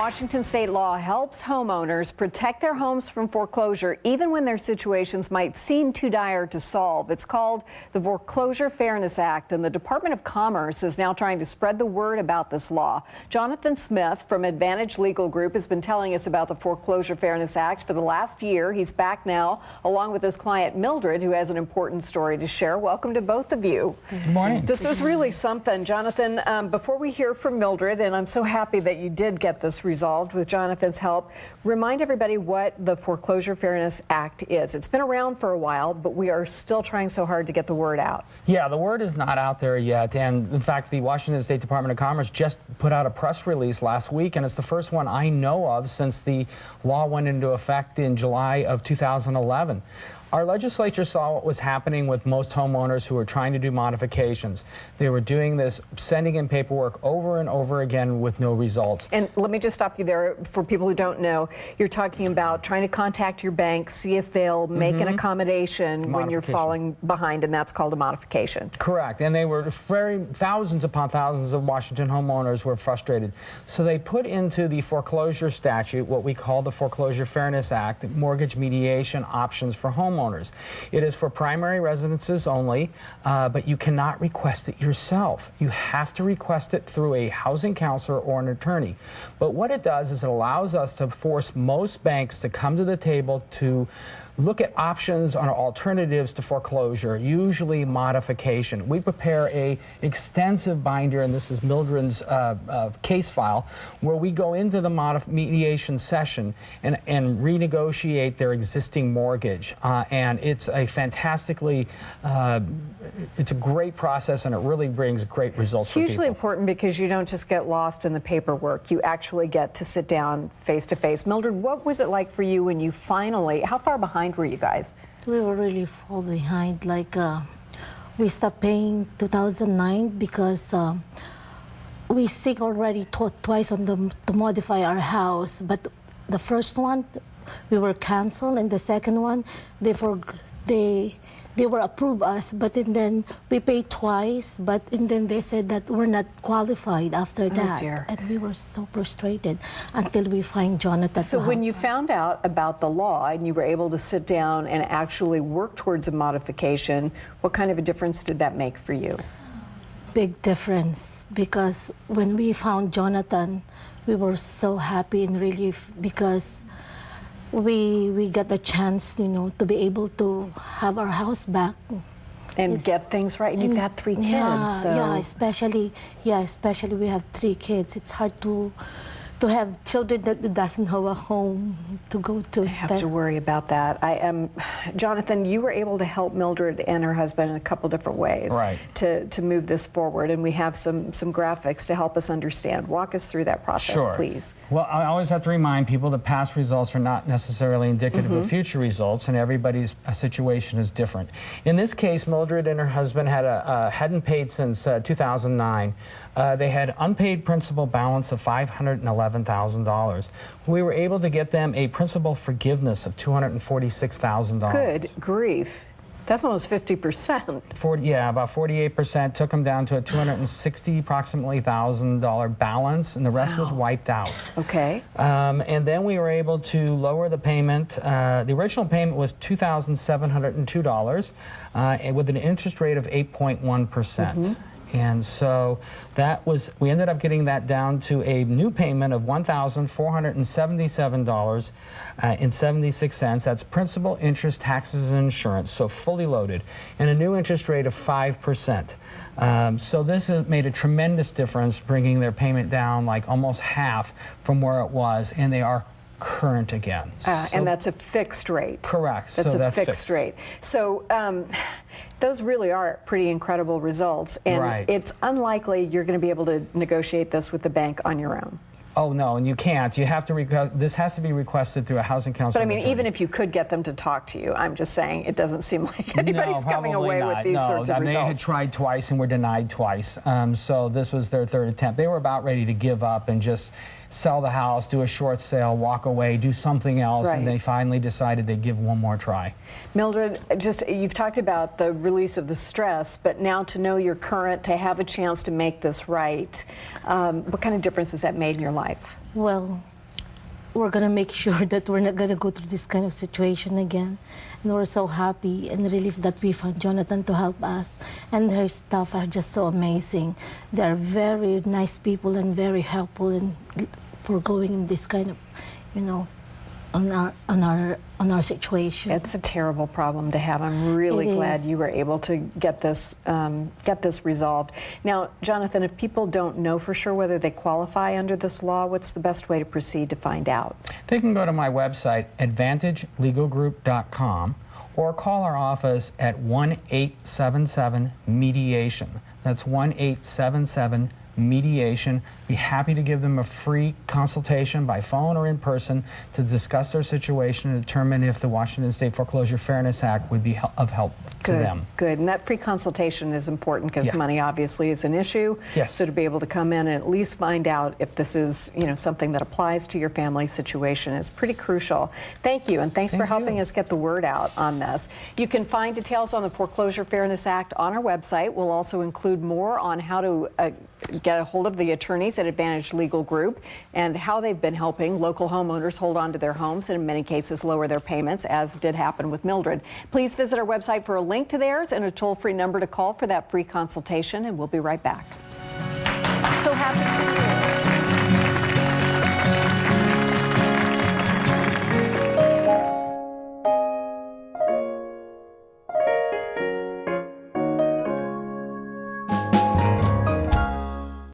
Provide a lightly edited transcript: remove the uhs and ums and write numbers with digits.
Washington state law helps homeowners protect their homes from foreclosure even when their situations might seem too dire to solve. It's called the Foreclosure Fairness Act, and the Department of Commerce is now trying to spread the word about this law. Jonathan Smith from Advantage Legal Group has been telling us about the Foreclosure Fairness Act for the last year. He's back now along with his client Mildred, who has an important story to share. Welcome to both of you. Good morning. This is really something. Jonathan, before we hear from Mildred, and I'm so happy that you did get this resolved with Jonathan's help, remind everybody what the Foreclosure Fairness Act is. It's been around for a while, but we are still trying so hard to get the word out. Yeah, the word is not out there yet, and in fact the Washington State Department of Commerce just put out a press release last week, and it's the first one I know of since the law went into effect in July of 2011. Our legislature saw what was happening with most homeowners who were trying to do modifications. They were doing this, sending in paperwork over and over again with no results. And let me just stop you there. For people who don't know, you're talking about trying to contact your bank, see if they'll make an accommodation when you're falling behind, and that's called a modification. Correct. And they were thousands upon thousands of Washington homeowners were frustrated. So they put into the foreclosure statute what we call the Foreclosure Fairness Act, mortgage mediation options for homeowners. It is for primary residences only, but you cannot request it yourself. You have to request it through a housing counselor or an attorney. But what it does is it allows us to force most banks to come to the table to look at options on alternatives to foreclosure, usually modification. We prepare a extensive binder, and this is Mildred's case file, where we go into the mediation session and renegotiate their existing mortgage. And it's a fantastically, it's a great process, and it really brings great results for people. Hugely important because you don't just get lost in the paperwork. You actually get to sit down face to face. Mildred, what was it like for you when you finally, how far behind were you guys? We were really fall behind. Like we stopped paying 2009 because we seek already twice on to modify our house. But the first one we were canceled, and the second one they were approved us, but then we paid twice, but then they said that we're not qualified after that. Dear. And we were so frustrated until we find Jonathan. So when you found out about the law and you were able to sit down and actually work towards a modification, what kind of a difference did that make for you? Big difference, because when we found Jonathan, we were so happy and relief because we got the chance, you know, to be able to have our house back and get things right. And you've got 3 kids. Yeah, so. especially we have 3 kids. It's hard to have children that doesn't have a home to go to. I have to worry about that. Jonathan, you were able to help Mildred and her husband in a couple different ways to move this forward, and we have some graphics to help us understand. Walk us through that process, please. Well, I always have to remind people that past results are not necessarily indicative of future results, and everybody's situation is different. In this case, Mildred and her husband hadn't paid since 2009. They had unpaid principal balance of $511,000. We were able to get them a principal forgiveness of $246,000. Good grief. That's almost 50%. Yeah, about 48%. Took them down to a approximately $1,000 balance, and the rest was wiped out. Okay. And then we were able to lower the payment. The original payment was $2,702 with an interest rate of 8.1%. And so we ended up getting that down to a new payment of $1,477.76. That's principal, interest, taxes, and insurance, so fully loaded, and a new interest rate of 5%. So this has made a tremendous difference, bringing their payment down like almost half from where it was, and they are current again. And that's a fixed rate. Correct. That's a fixed rate. So those really are pretty incredible results, and it's unlikely you're going to be able to negotiate this with the bank on your own. Oh, no, and you can't. You have to this has to be requested through a housing counselor. But I mean, even if you could get them to talk to you, I'm just saying it doesn't seem like anybody's coming away with these sorts of results. They had tried twice and were denied twice. So this was their 3rd attempt. They were about ready to give up and just sell the house, do a short sale, walk away, do something else, and they finally decided they'd give one more try. Mildred, you've talked about the release of the stress, but now to know you're current, to have a chance to make this right, what kind of difference has that made in your life? Well, we're gonna make sure that we're not gonna go through this kind of situation again. And we're so happy and relieved that we found Jonathan to help us. And her staff are just so amazing. They're very nice people and very helpful in for going in this kind of, you know, on our situation. It's a terrible problem to have. I'm really glad you were able to get this resolved. Now, Jonathan, if people don't know for sure whether they qualify under this law, what's the best way to proceed to find out? They can go to my website, advantagelegalgroup.com, or call our office at 1-877-MEDIATION. That's 1-877-MEDIATION. Be happy to give them a free consultation by phone or in person to discuss their situation and determine if the Washington State Foreclosure Fairness Act would be of help to them. Good. And that free consultation is important because money obviously is an issue. Yes. So to be able to come in and at least find out if this is, you know, something that applies to your family situation is pretty crucial. Thank you, and thanks for helping us get the word out on this. You can find details on the Foreclosure Fairness Act on our website. We'll also include more on how to get a hold of the attorneys at Advantage Legal Group and how they've been helping local homeowners hold on to their homes and in many cases lower their payments, as did happen with Mildred. Please visit our website for a link to theirs and a toll-free number to call for that free consultation, and we'll be right back. So happy for you.